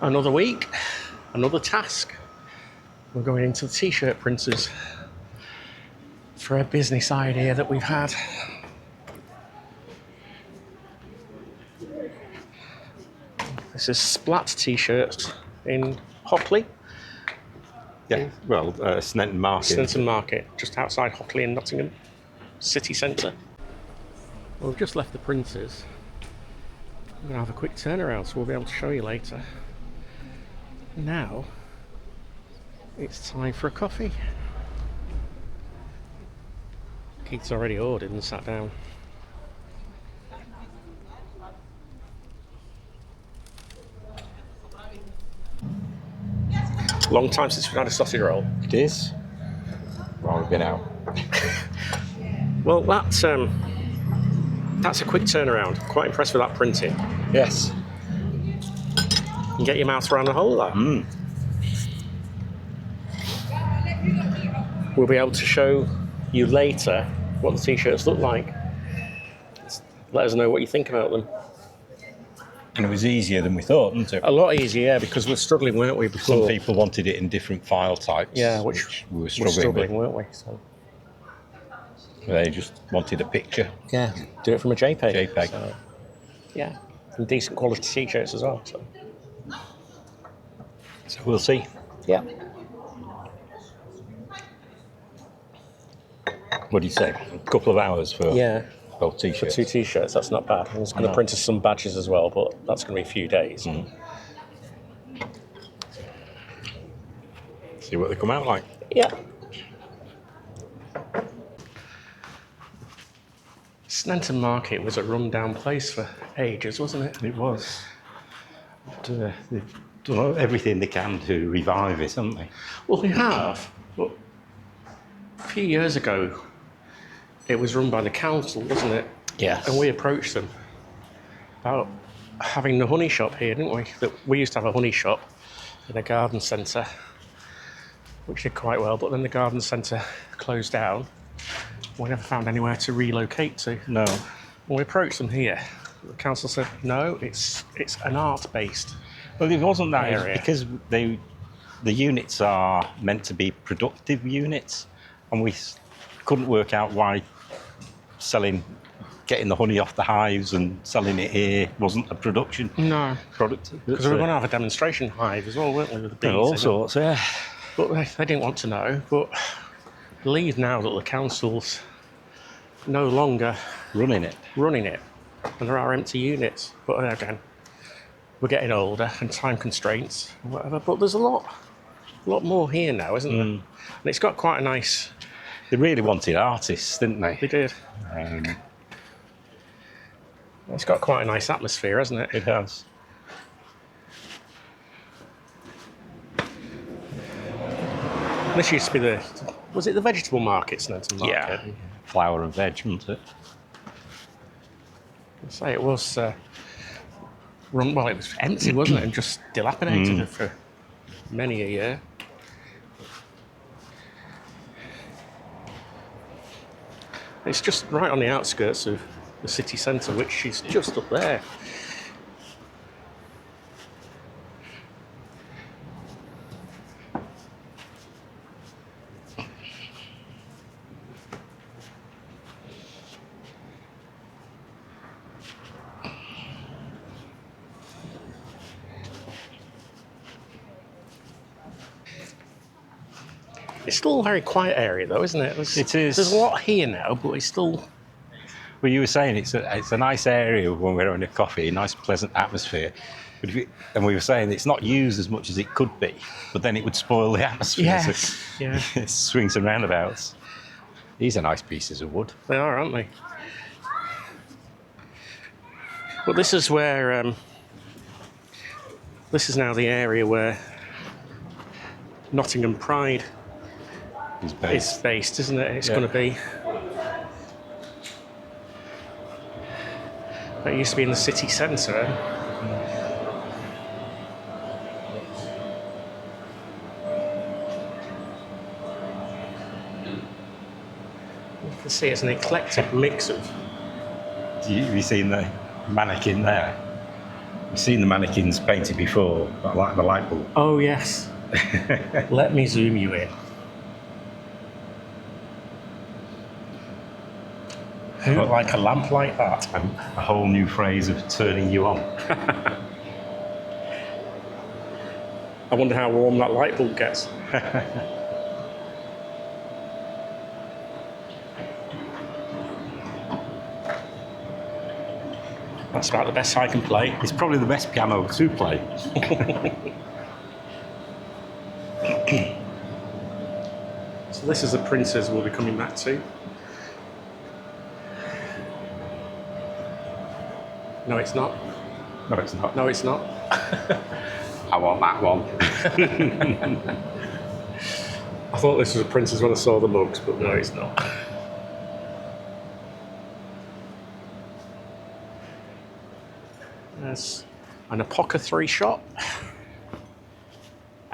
Another week, another task. We're going into the t-shirt printers for a business idea that we've had. This is Splat t-shirts in Hockley. Yeah, well, Snetton Market. Snetton Market, just outside Hockley in Nottingham city centre. Well, we've just left the printers. I'm going to have a quick turnaround, so we'll be able to show you later. Now, it's time for a coffee. Keith's already ordered and sat down. Long time since we've had a sausage roll. It is. Well, we've been out. Well, that's a quick turnaround. Quite impressed with that printing. Yes. You can get your mouth around the whole of that. We'll be able to show you later what the t-shirts look like. Let us know what you think about them. And it was easier than we thought, wasn't it? A lot easier, yeah, because we're struggling, weren't we, before? Some people wanted it in different file types. Yeah, which we were struggling with. weren't we? So. They just wanted a picture. Yeah, do it from a JPEG. JPEG. So, yeah, and decent quality t-shirts as well. So we'll see. Yeah. What do you say? A couple of hours for both t-shirts? For 2 t-shirts, that's not bad. I was going to print us some badges as well, but that's going to be a few days. See what they come out like. Yeah. Snetton Market was a run-down place for ages, wasn't it? It was. But, they've done everything they can to revive it, haven't they? Well, they have. But a few years ago, it was run by the council, wasn't it? Yes. And we approached them about having the honey shop here, didn't we? That we used to have a honey shop in a garden centre, which did quite well, but then the garden centre closed down. We never found anywhere to relocate to. No. When we approached them here, the council said, no, it's an art-based Well, it wasn't that area. Because the units are meant to be productive units, and we couldn't work out why getting the honey off the hives and selling it here wasn't a production product. Because we were going to have a demonstration hive as well, weren't we, with the bees? All sorts, yeah. But they didn't want to know. But I believe now that the council's no longer running it, and there are empty units. But again, we're getting older and time constraints and whatever. But there's a lot more here now, isn't there? And it's got quite a nice. They really wanted artists, didn't they? They did. It's got quite a nice atmosphere, hasn't it? It has. This used to be was it the vegetable market, Snetton Market? Yeah, flower and veg, wasn't it? I'd say it was it was empty, wasn't it, and just dilapidated for many a year. It's just right on the outskirts of the city centre, which is just up there. It's still a very quiet area, though, isn't it? It is. There's a lot here now, but it's still. Well, you were saying it's a nice area when we're having a coffee, a nice, pleasant atmosphere. But and we were saying it's not used as much as it could be, but then it would spoil the atmosphere. Yes. So Yeah. It swings and roundabouts. These are nice pieces of wood. They are, aren't they? But this is where. This is now the area where Nottingham Pride is based, isn't it? It's going to be. It used to be in the city centre. You can see it's an eclectic mix of. Have you seen the mannequin there? I've seen the mannequins painted before, but I like the light bulb. Oh, yes. Let me zoom you in. Who would like a lamp like that? A whole new phrase of turning you on. I wonder how warm that light bulb gets. That's about the best I can play. It's probably the best piano to play. So this is the Princes we'll be coming back to. No, it's not. No, it's not. No, it's not. I want that one. I thought this was a Princes when I saw the mugs, but no, it's not. There's an apothecary shop.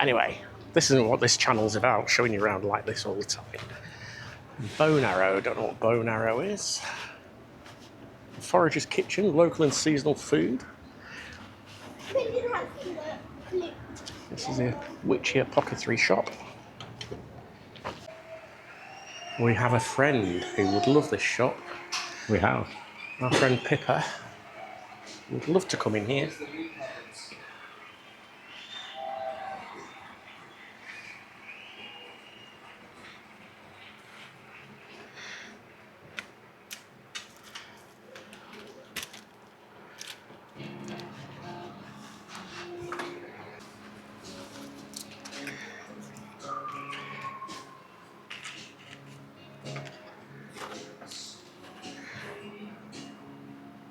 Anyway, this isn't what this channel's about, showing you around like this all the time. Bow and arrow, don't know what bow and arrow is. Forager's Kitchen, local and seasonal food. This is a witchy apothecary shop. We have a friend who would love this shop. We have. Our friend Pippa would love to come in here.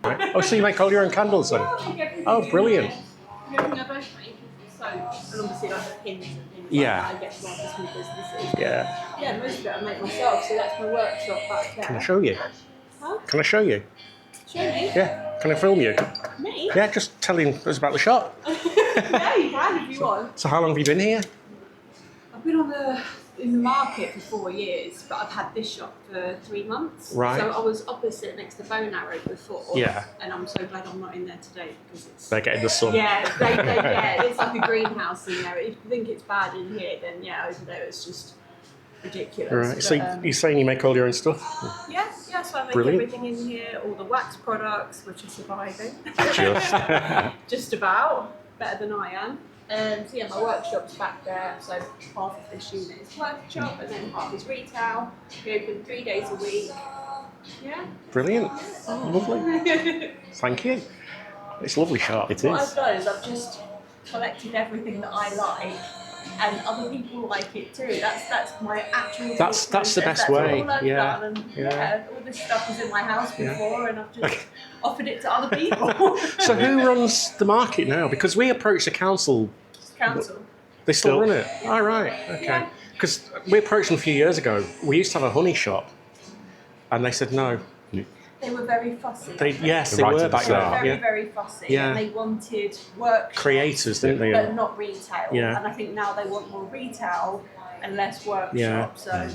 Right. Oh, so you make all your own candles then? Oh, brilliant. So, and obviously like the pins and things Yeah. like that, I get to like the small businesses. Yeah. Yeah, most of it I make myself, so that's my workshop back there. Can I show you? Huh? Can I show you? Show me? Yeah. Can I film you? Me? Yeah, just telling us about the shop. Yeah, you can if you want. So how long have you been here? I've been in the market for 4 years, but I've had this shop for 3 months. Right. So I was opposite next to Bow and Arrow before. Yeah. And I'm so glad I'm not in there today because it's... They're getting the sun. Yeah, it's like a greenhouse in there. If you think it's bad in here, then yeah, over there it's just ridiculous. Right. But, So you're saying you make all your own stuff? yeah, so I make Brilliant. everything in here, all the wax products, which are surviving. Just. Just about. Better than I am. So yeah, my workshop's back there, so half of this unit is workshop and then half is retail. We open 3 days a week. Yeah. Brilliant. Oh, lovely. Thank you. It's a lovely shop. It What is. I've done is I've just collected everything that I like, and other people like it too. That's my actual. That's the best That's way. all I've Yeah. done. And Yeah. all this stuff was in my house Yeah. before, and I've just offered it to other people. So who runs the market now? Because we approached the council. Council. They still Still. run it? Oh, right. Okay. Yeah. Because we approached them a few years ago. We used to have a honey shop. And they said no. They were very fussy. Yes, they Right were at the back start. then. Very, Yeah. very fussy. Yeah. And they wanted workshops, Creators, didn't they? but not retail. Yeah. And I think now they want more retail and less workshop. Yeah. So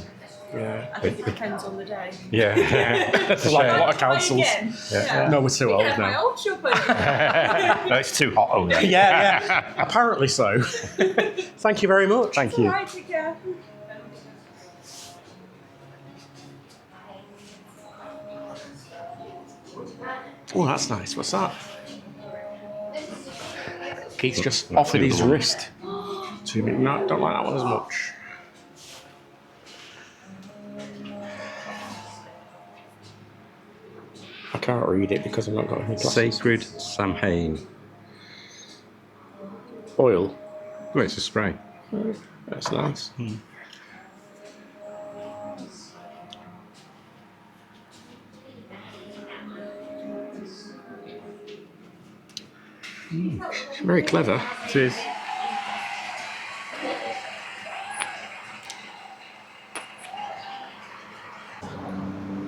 Yeah. I think it depends on the day. Yeah. It's like a lot of Try councils. again. Yeah. No, we're too You old can have my now. old shop open. No, it's too hot over there. Yeah. Apparently so. Thank you very much. Thank you. Right, take care. Oh, that's nice. What's that? Keith's just Not offered his suitable. wrist to me. No, don't like that one as much. I can't read it because I've not got any glasses. Sacred Samhain. Oil. Oh, it's a spray. That's nice. Very clever. It is.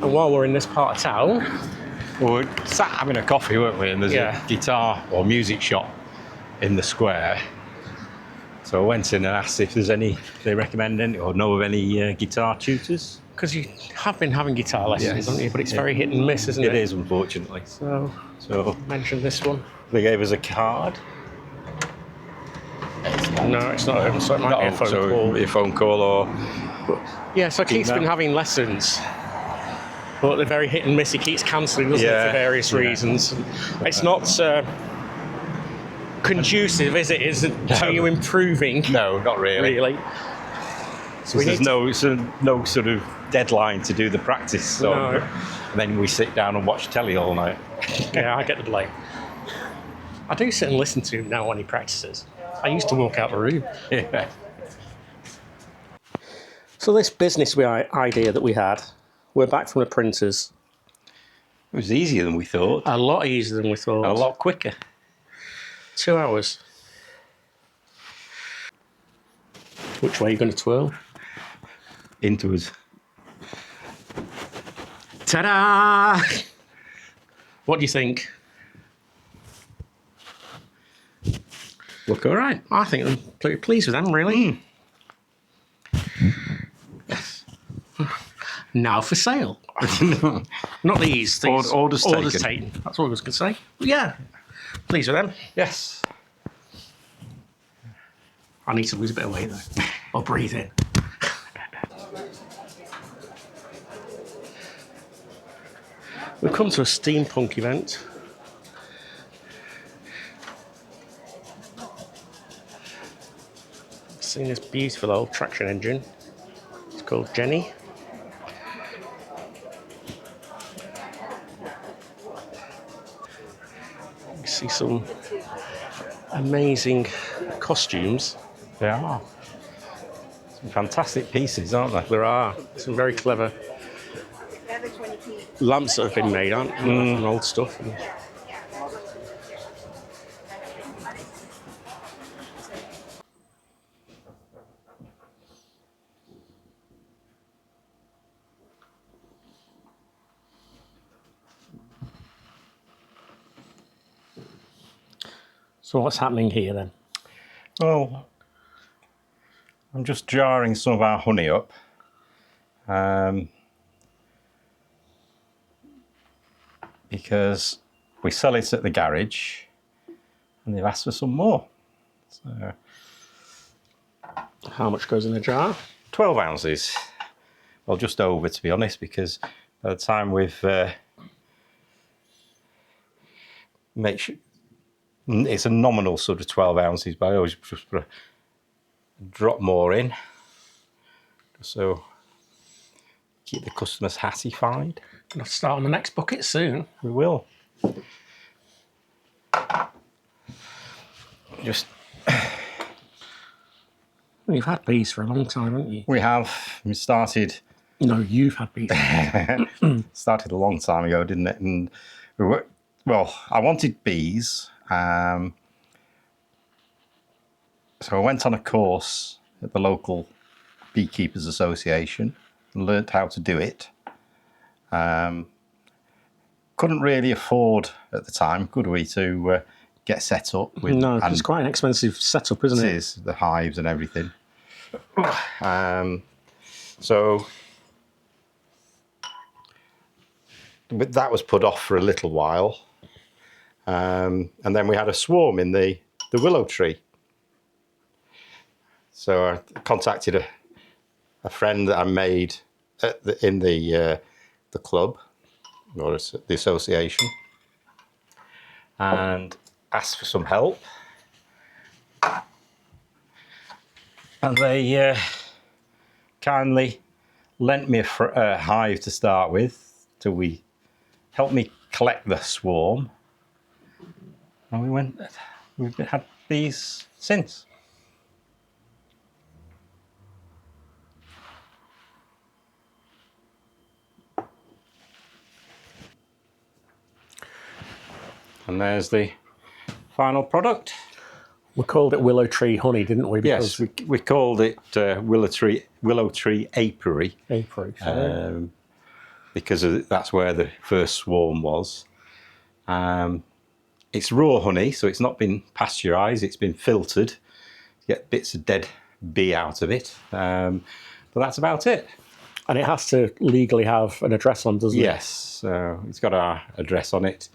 And while we're in this part of town, Well, we sat having a coffee, weren't we? And there's Yeah. a guitar or music shop in the square. So I went in and asked if there's any, they recommend any or know of any guitar tutors. because you have been having guitar lessons, Yes. haven't you? But it's very hit and miss, isn't it? It is, unfortunately. So So mention this one. they gave us a card. No, it's not open, so it might be a phone so call. a phone call or Yeah, so Keith's been email. having lessons, but they're very hit and miss. He keeps cancelling, doesn't he, Yeah, for various yeah. reasons. It's not conducive, is it? Is it to you improving? no, not really. Really. So we There's need no sort of deadline to do the practice. So No. and then we sit down and watch telly all night. Yeah, I get the blame. I do sit and listen to him now when he practices. I used to walk out the room. Yeah. So this business idea that we had, we're back from the printers. It was easier than we thought. A lot easier than we thought. A lot quicker. 2 hours. Which way are you going to twirl? Into us. Ta-da! What do you think? Look all right. I think I'm pretty pleased with them, really. Yes. Now for sale. Not these. Orders taken. taken. That's what I was going to say. But yeah, pleased with them. Yes. I need to lose a bit of weight though. Or breathe in. We've come to a steampunk event. Seen this beautiful old traction engine. It's called Jenny. You see some amazing costumes. They are. Some fantastic pieces, aren't they? There are some very clever lamps that have been made, aren't there? From old stuff. So what's happening here then? Well, I'm just jarring some of our honey up. Because we sell it at the garage and they've asked for some more. So How much goes in a jar? 12 ounces. Well, just over, to be honest, because by the time we've make sure it's a nominal sort of 12 ounces, but I always just put a drop more in, so keep the customers satisfied. I'll start on the next bucket soon. We will. Just Well, you've had bees for a long time, haven't you? we started No, you've had bees. started a long time ago, didn't it? And well, I wanted bees, so I went on a course at the local Beekeepers Association and learnt how to do it. Couldn't really afford at the time, could we, to get set up with? No, 'cause and it's quite an expensive setup, isn't it it? is, the hives and everything. So but that was put off for a little while, and then we had a swarm in the willow tree. So I contacted a friend that I made in the club or the association, and asked for some help. And they kindly lent me a hive to start with, till we helped me collect the swarm. And we've had bees since. And there's the final product. We called it willow tree honey, didn't we? Yes, we called it willow tree apiary, April. because that's where the first swarm was. It's raw honey, so it's not been pasteurised. It's been filtered to get bits of dead bee out of it. But that's about it. And it has to legally have an address on, doesn't it? Yes, so it's got our address on it.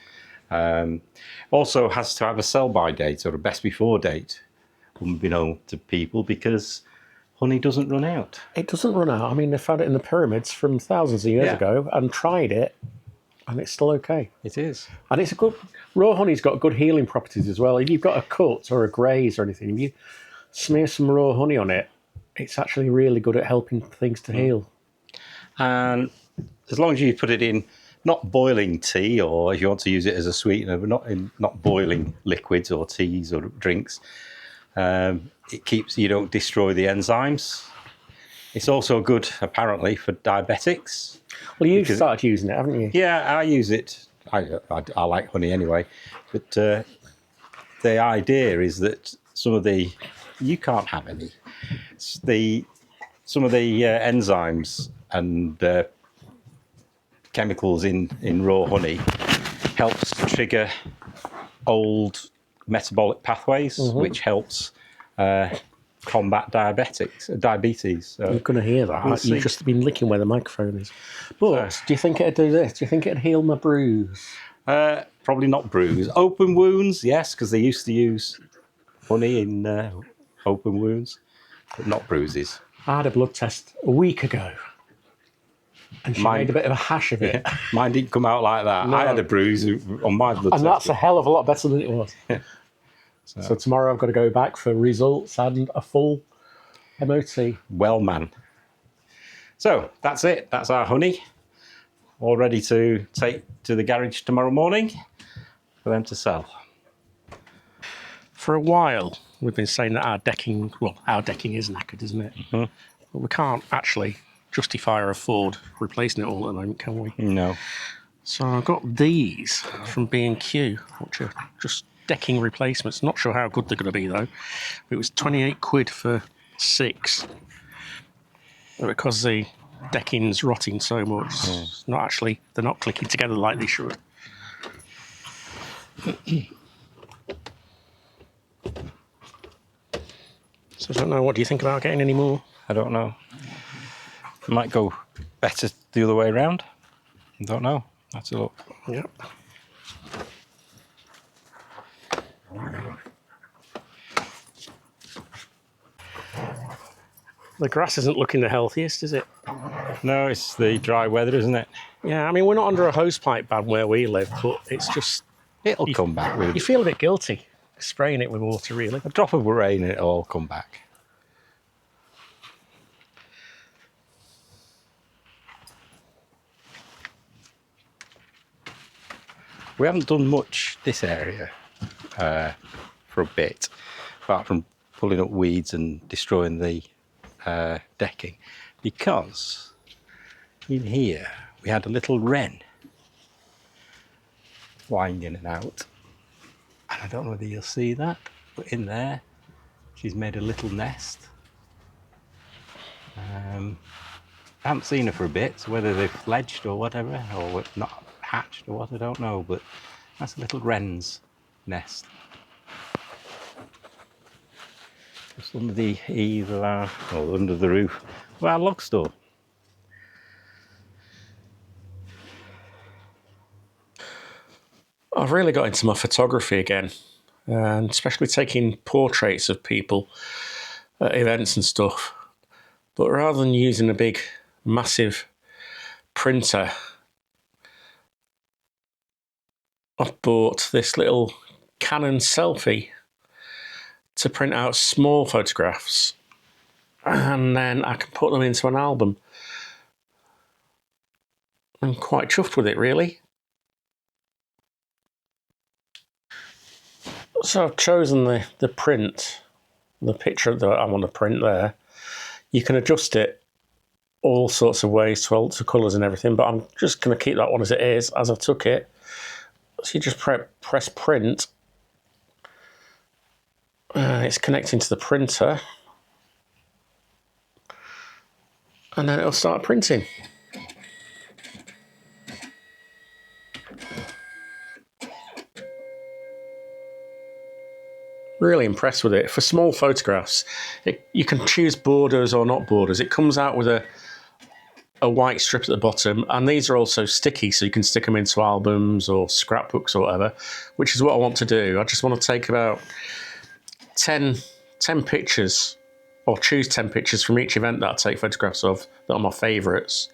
Also has to have a sell-by date or a best before date, unbeknown to people, because honey doesn't run out. It doesn't run out. I mean, they found it in the pyramids from thousands of years ago and tried it, and it's still okay. It is. And it's a good... Raw honey's got good healing properties as well. If you've got a cut or a graze or anything, if you smear some raw honey on it, it's actually really good at helping things to heal. And as long as you put it in not boiling tea, or if you want to use it as a sweetener, but not boiling liquids or teas or drinks, it keeps, you don't destroy the enzymes. It's also good, apparently, for diabetics. Well, you've started using it, haven't you? Yeah, I use it. I like honey anyway, but the idea is that you can't have any. Some of the enzymes and chemicals in raw honey helps to trigger old metabolic pathways, which helps combat diabetes. So You're going to hear that. You've just been licking where the microphone is. But do you think it'd do this? Do you think it'd heal my bruise? Probably not bruise. Open wounds, yes, because they used to use honey in open wounds, but not bruises. I had a blood test a week ago, and she made a bit of a hash of it. Yeah. Mine didn't come out like that. No. I had a bruise on my blood test. And that's a hell of a lot better than it was. So tomorrow I've got to go back for results and a full MOT. Well, man. So that's it. That's our honey. All ready to take to the garage tomorrow morning for them to sell. For a while, we've been saying that our decking is knackered, isn't it? Mm-hmm. But we can't actually justify or afford replacing it all at the moment, can we? No. So I've got these from B&Q, which are just decking replacements. Not sure how good they're going to be, though. It was 28 quid for 6. But because the decking's rotting so much, they're not clicking together like they should. So I don't know, what do you think about getting any more? I don't know. It might go better the other way around. I don't know. That's a look. Yep. The grass isn't looking the healthiest, is it? No, it's the dry weather, isn't it? Yeah, I mean, we're not under a hosepipe ban where we live, but it's just... It'll come back with You feel a bit guilty spraying it with water, really. a drop of rain and it'll all come back. We haven't done much this area for a bit, apart from pulling up weeds and destroying the decking, because in here we had a little wren flying in and out, and I don't know whether you'll see that, but in there she's made a little nest. I haven't seen her for a bit, so whether they've fledged or whatever, or not hatched or what, I don't know, but that's a little wren's nest. Just under the eave of our, or under the roof of our log store. I've really got into my photography again, and especially taking portraits of people at events and stuff. But rather than using a big, massive printer, I've bought this little Canon selfie to print out small photographs, and then I can put them into an album. I'm quite chuffed with it, really. So I've chosen the print, the picture that I want to print there. You can adjust it all sorts of ways to alter colours and everything, but I'm just going to keep that one as it is, as I took it. So you just press print. It's connecting to the printer. And then it'll start printing. Really impressed with it. For small photographs, you can choose borders or not borders. It comes out with a white strip at the bottom, and these are also sticky, so you can stick them into albums or scrapbooks or whatever, which is what I want to do. I just want to take about 10 pictures, or choose 10 pictures from each event that I take photographs of that are my favourites.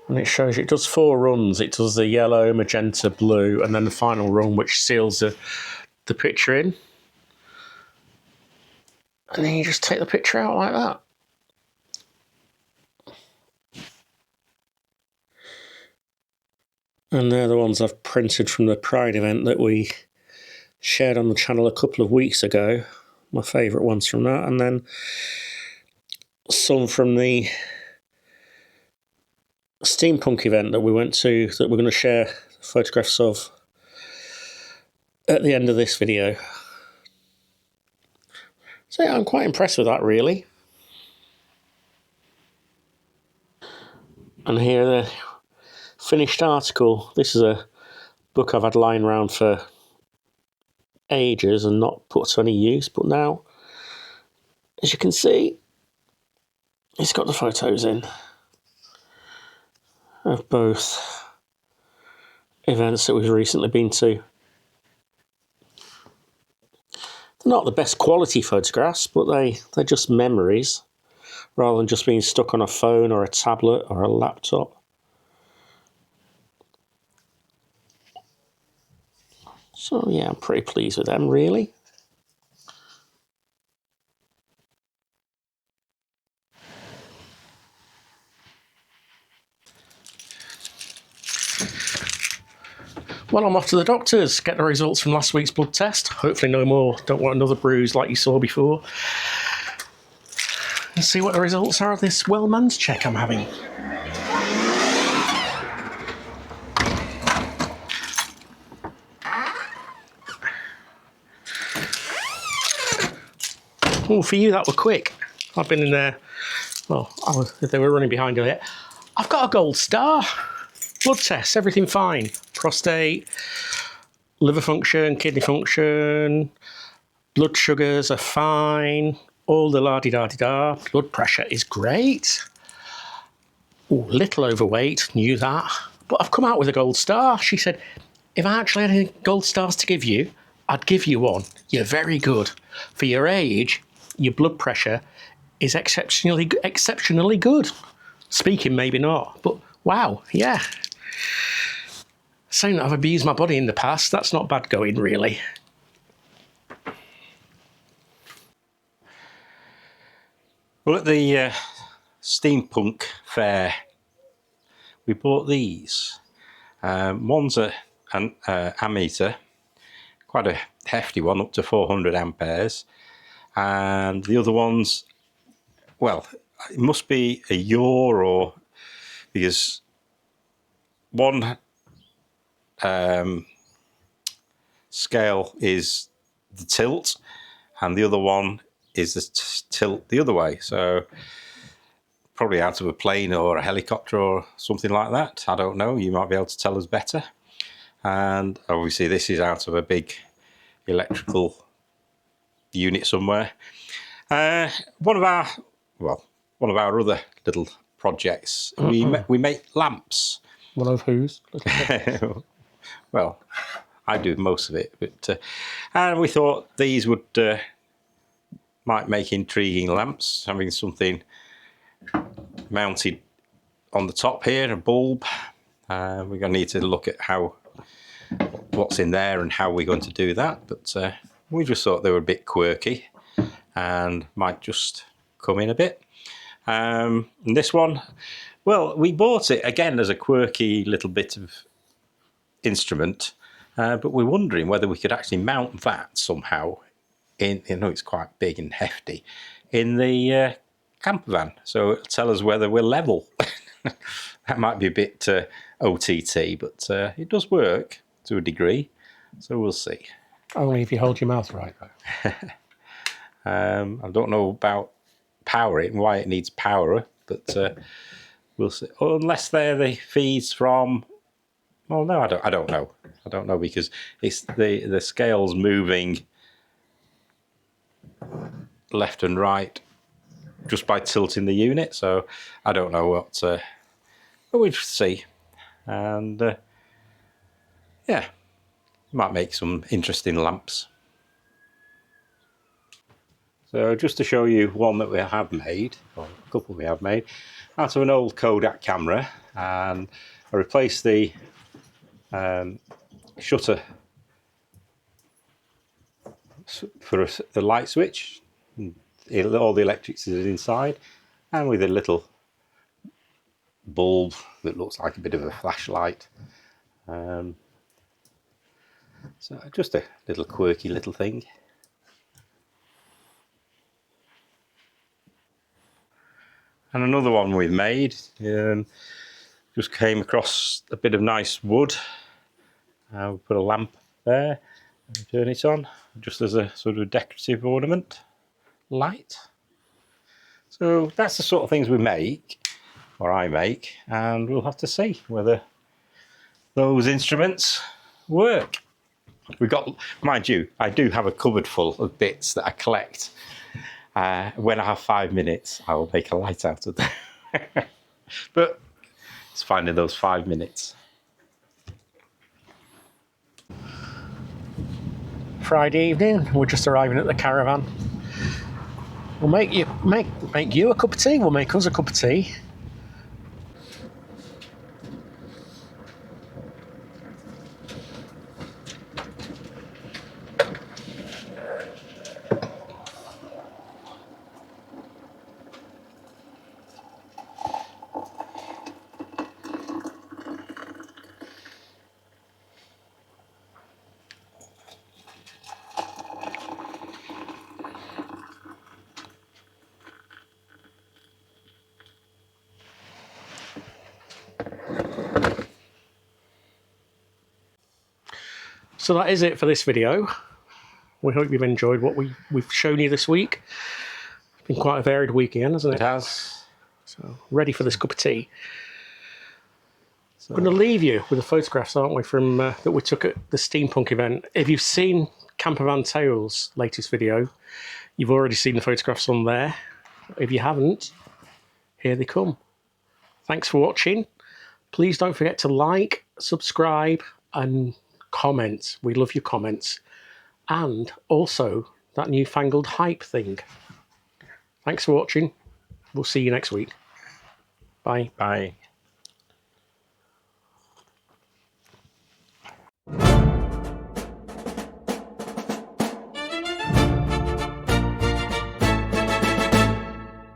And it shows you, it does 4 runs. It does the yellow, magenta, blue, and then the final run, which seals the picture in. And then you just take the picture out like that. And they're the ones I've printed from the Pride event that we shared on the channel a couple of weeks ago. My favourite ones from that. And then some from the Steampunk event that we went to that we're going to share photographs of at the end of this video. So yeah, I'm quite impressed with that, really. And here the finished article. This is a book I've had lying around for ages and not put to any use, but now, as you can see, it's got the photos in of both events that we've recently been to. They're not the best quality photographs, but they're just memories, rather than just being stuck on a phone or a tablet or a laptop. So yeah, I'm pretty pleased with them, really. Well, I'm off to the doctors, get the results from last week's blood test. Hopefully no more, don't want another bruise like you saw before. And see what the results are of this well-man's check I'm having. Oh, for you that were quick. I've been in there, well, they were running behind a bit. I've got a gold star. Blood tests, everything fine. Prostate, liver function, kidney function, blood sugars are fine, all the la-di-da-di-da. Blood pressure is great. Ooh, little overweight, knew that. But I've come out with a gold star. She said, if I actually had any gold stars to give you, I'd give you one. You're very good. For your age, your blood pressure is exceptionally good. Speaking, maybe not, but wow, yeah. Saying that I've abused my body in the past, that's not bad going, really. Well, at the Steampunk fair, we bought these. One's an ammeter, quite a hefty one, up to 400 amperes. And the other one's, well, it must be a yaw, or because one scale is the tilt and the other one is the tilt the other way, so probably out of a plane or a helicopter or something like that. I don't know, you might be able to tell us better. And obviously this is out of a big electrical unit somewhere. One of our other little projects, we make lamps. One of whose? Well, I do most of it, but and we thought these would might make intriguing lamps, having something mounted on the top here, a bulb. We're going to need to look at what's in there and how we're going to do that, but we just thought they were a bit quirky and might just come in a bit. And this one, well, we bought it again as a quirky little bit of instrument, but we're wondering whether we could actually mount that somehow in, it's quite big and hefty, in the campervan, so it'll tell us whether we're level. That might be a bit OTT, but it does work to a degree, so we'll see. Only if you hold your mouth right, though. I don't know about power it and why it needs power, but we'll see. Unless they're the feeds from, well, no, I don't know. I don't know, because it's the scale's moving left and right just by tilting the unit. So I don't know what, but we'll see. And yeah, might make some interesting lamps. So just to show you one that we have made, or a couple we have made, out of an old Kodak camera, and I replaced the shutter for the light switch. All the electrics is inside, and with a little bulb that looks like a bit of a flashlight. So just a little quirky little thing. And another one we've made, just came across a bit of nice wood. We put a lamp there, and turn it on, just as a sort of decorative ornament light. So that's the sort of things we make, or I make, and we'll have to see whether those instruments work. We've got, mind you, I do have a cupboard full of bits that I collect. When I have 5 minutes, I will make a light out of them. But it's finding those 5 minutes. Friday evening, we're just arriving at the Caravan. We'll make you a cup of tea. We'll make us a cup of tea. So that is it for this video. We hope you've enjoyed what we've shown you this week. It's been quite a varied week again, hasn't it? It has. So ready for this cup of tea. So. We're going to leave you with the photographs, aren't we, from that we took at the Steampunk event. If you've seen Campervan Tales' latest video, you've already seen the photographs on there. If you haven't, here they come. Thanks for watching. Please don't forget to like, subscribe, and comment. We love your comments. And also that newfangled hype thing. Thanks for watching. We'll see you next week. Bye. Bye.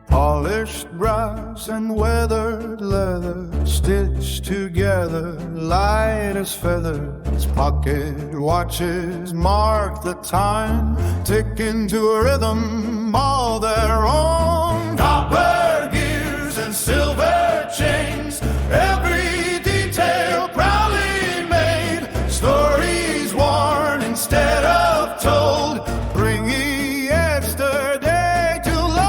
Polished brass and weathered leather, stitched together, light as feathers. Pocket watches mark the time, ticking to a rhythm all their own. Copper gears and silver chains, every detail proudly made. Stories worn instead of told, bringing yesterday to life.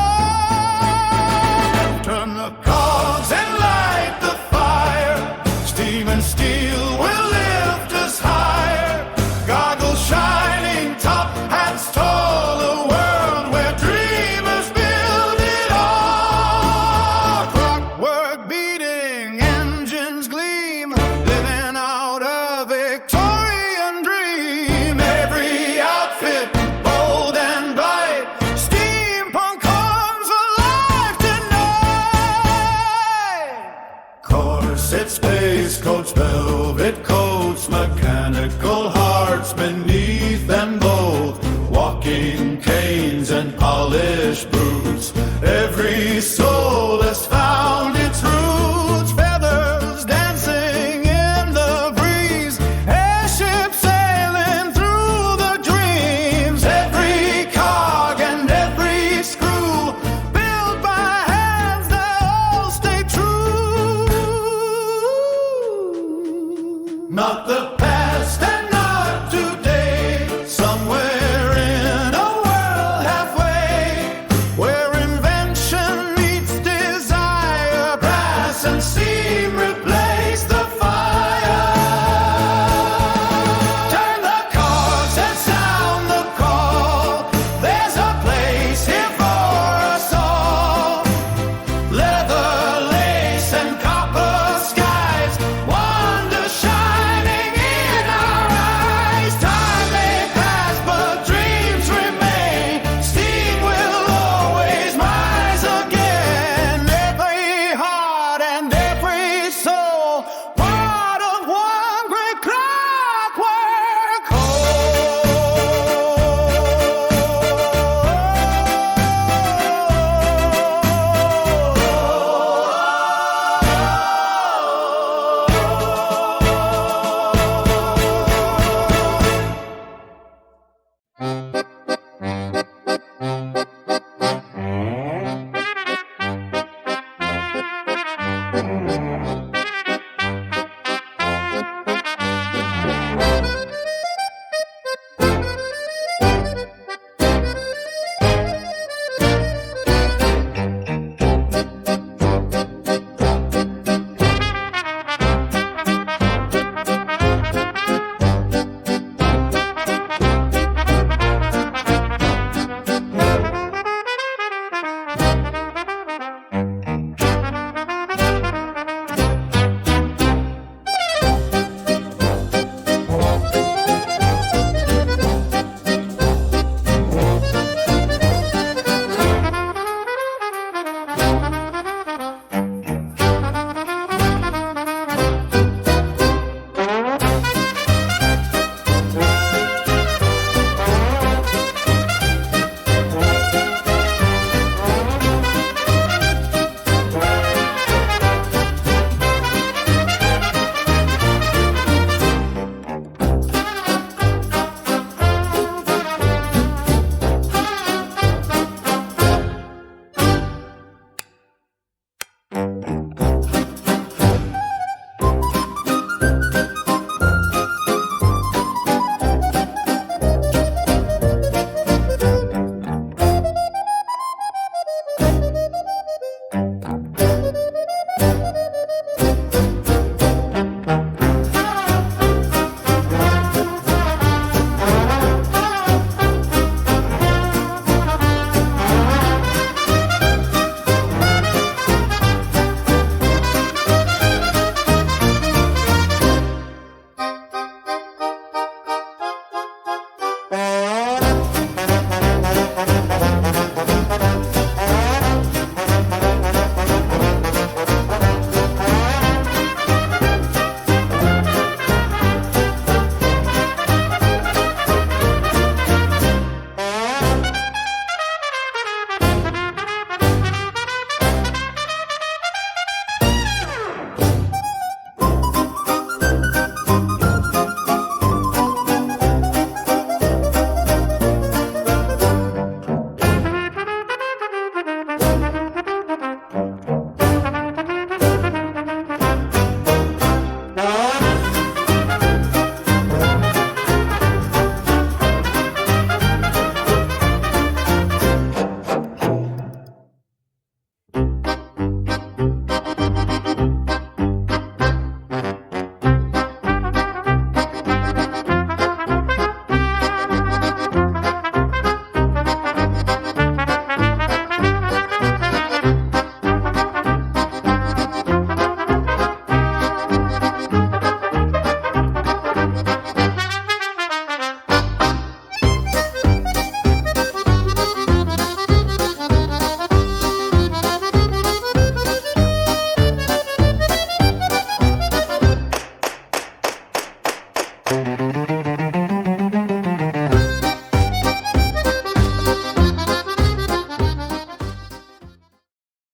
Turn the cogs and light the fire. Steam and steel will lift us higher. Goggles shining, top hats tall, a world where dreamers build it all. Clockwork beating, engines gleam, living out a Victorian dream. Every outfit bold and bright, steampunk comes alive tonight. Corsets, space coats, velvet coats, mechanical hearts beneath them both. Walking canes and polished boots, every soul has found its roots. Feathers dancing in the breeze, airship sailing through the dreams. Every cog and every screw, built by hands that all stay true. Not the past and not today, somewhere in a world halfway, where invention meets desire, brass and steam replace the fire. Turn the cogs and sound the call, there's a place here for us all. Bye.